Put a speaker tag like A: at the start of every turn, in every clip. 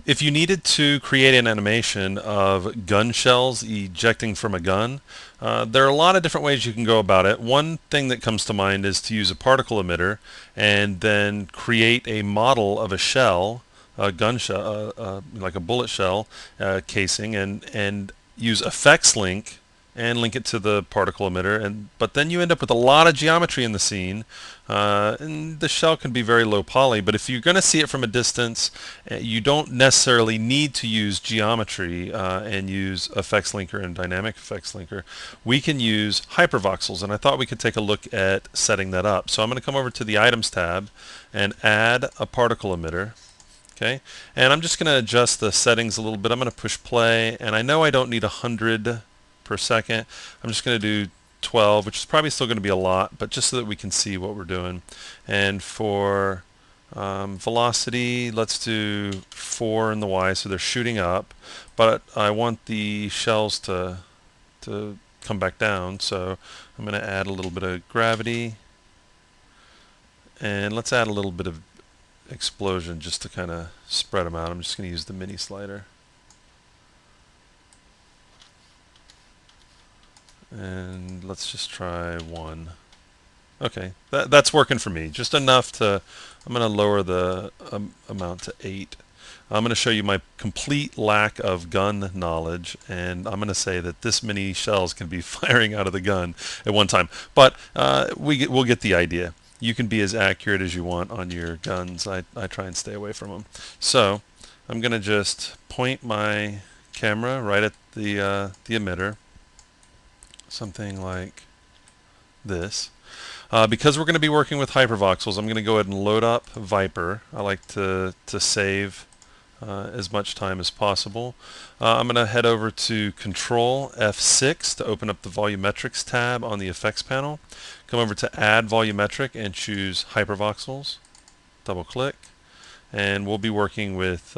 A: If you needed to create an animation of gun shells ejecting from a gun, there are a lot of different ways you can go about it. One thing that comes to mind is to use a particle emitter and then create a model of a shell, a gun shell, like a bullet shell casing, and use effects link and link it to the particle emitter, and but then you end up with a lot of geometry in the scene, and the shell can be very low poly. But if you're going to see it from a distance, you don't necessarily need to use geometry and use effects linker and dynamic effects linker. We can use hypervoxels, and I thought we could take a look at setting that up. So I'm going to come over to the items tab and add a particle emitter. Okay, and I'm just going to adjust the settings a little bit. I'm going to push play, and I know I don't need 100 per second. I'm just going to do 12, which is probably still going to be a lot, but just so that we can see what we're doing. And for velocity, let's do 4 in the Y, so they're shooting up, but I want the shells to come back down, so I'm going to add a little bit of gravity, and let's add a little bit of explosion just to kind of spread them out. I'm just going to use the mini slider. And let's just try 1. Okay, that's working for me. Just enough to, I'm going to lower the amount to 8. I'm going to show you my complete lack of gun knowledge, and I'm going to say that this many shells can be firing out of the gun at one time. But we'll get the idea. You can be as accurate as you want on your guns. I try and stay away from them. So I'm going to just point my camera right at the emitter, something like this. Because we're going to be working with hypervoxels, I'm going to go ahead and load up Viper. I like to save as much time as possible. I'm going to head over to Control F6 to open up the Volumetrics tab on the Effects panel. Come over to Add Volumetric and choose Hypervoxels. Double click, and we'll be working with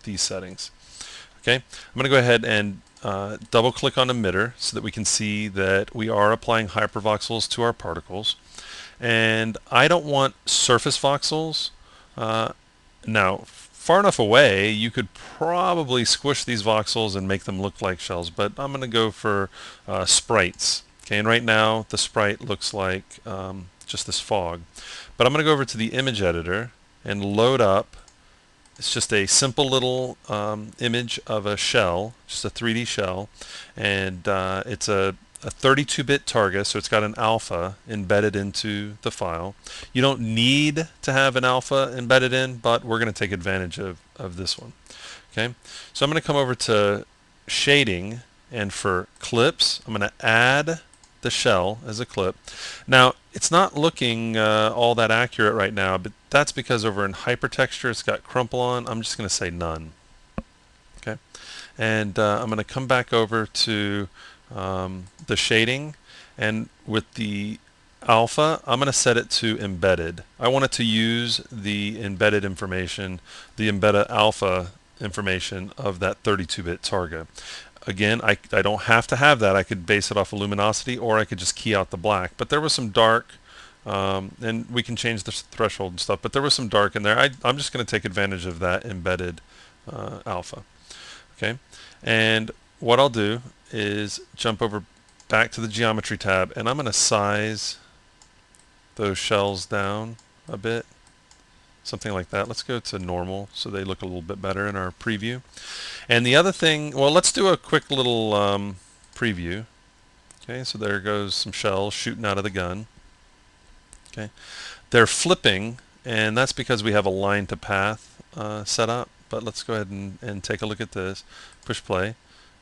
A: these settings. Okay, I'm going to go ahead and double click on emitter so that we can see that we are applying hypervoxels to our particles. And I don't want surface voxels. Now, far enough away, you could probably squish these voxels and make them look like shells, but I'm going to go for sprites. Okay, and right now the sprite looks like just this fog. But I'm going to go over to the image editor and load up. It's just a simple little image of a shell, just a 3D shell, and it's a 32-bit target, so it's got an alpha embedded into the file. You don't need to have an alpha embedded in, but we're going to take advantage of this one. Okay, so I'm going to come over to shading, and for clips, I'm going to add the shell as a clip. Now, it's not looking all that accurate right now, but that's because over in hypertexture it's got crumple on. I'm just going to say none. Okay, and I'm going to come back over to the shading, and with the alpha, I'm going to set it to embedded. I want it to use the embedded information, the embedded alpha information of that 32-bit target. Again, I don't have to have that. I could base it off of luminosity, or I could just key out the black. But there was some dark, and we can change the threshold and stuff, but there was some dark in there. I'm just going to take advantage of that embedded alpha. Okay, and what I'll do is jump over back to the geometry tab, and I'm going to size those shells down a bit. Something like that. Let's go to normal so they look a little bit better in our preview. And the other thing, well, let's do a quick little preview. Okay, so there goes some shells shooting out of the gun. Okay, they're flipping, and that's because we have a line to path set up. But let's go ahead and take a look at this. Push play.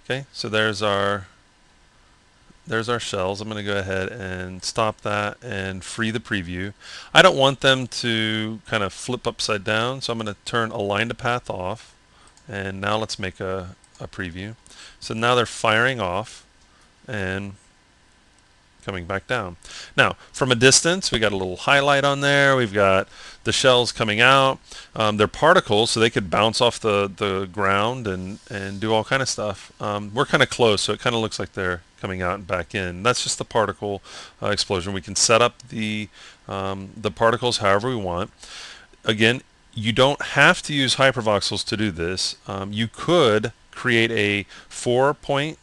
A: Okay, so there's our shells. I'm going to go ahead and stop that and free the preview. I don't want them to kind of flip upside down, so I'm going to turn align to path off. And now let's make a preview. So now they're firing off and coming back down. Now, from a distance, we got a little highlight on there. We've got the shells coming out. They're particles, so they could bounce off the ground and do all kind of stuff. We're kind of close, so it kind of looks like they're coming out and back in. That's just the particle explosion. We can set up the particles however we want. Again, You don't have to use hypervoxels to do this. You could create a 4-point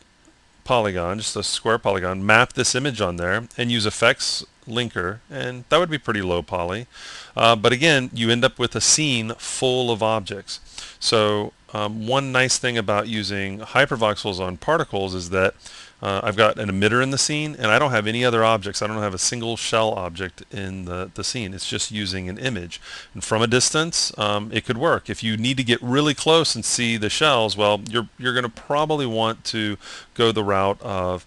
A: polygon, just a square polygon, map this image on there, and use effects linker, and that would be pretty low poly. But again, you end up with a scene full of objects. So one nice thing about using hypervoxels on particles is that I've got an emitter in the scene, and I don't have any other objects. I don't have a single shell object in the scene. It's just using an image. And from a distance, it could work. If you need to get really close and see the shells, well, you're going to probably want to go the route of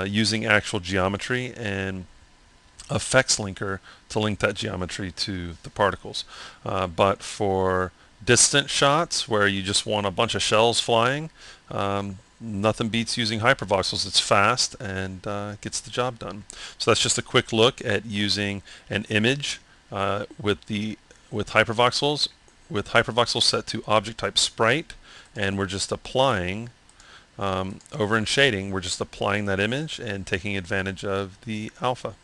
A: using actual geometry and effects linker to link that geometry to the particles. But for distant shots where you just want a bunch of shells flying, nothing beats using hypervoxels. It's fast and gets the job done. So that's just a quick look at using an image with hypervoxels, with hypervoxels set to object type sprite, and we're just applying over in shading. We're just applying that image and taking advantage of the alpha.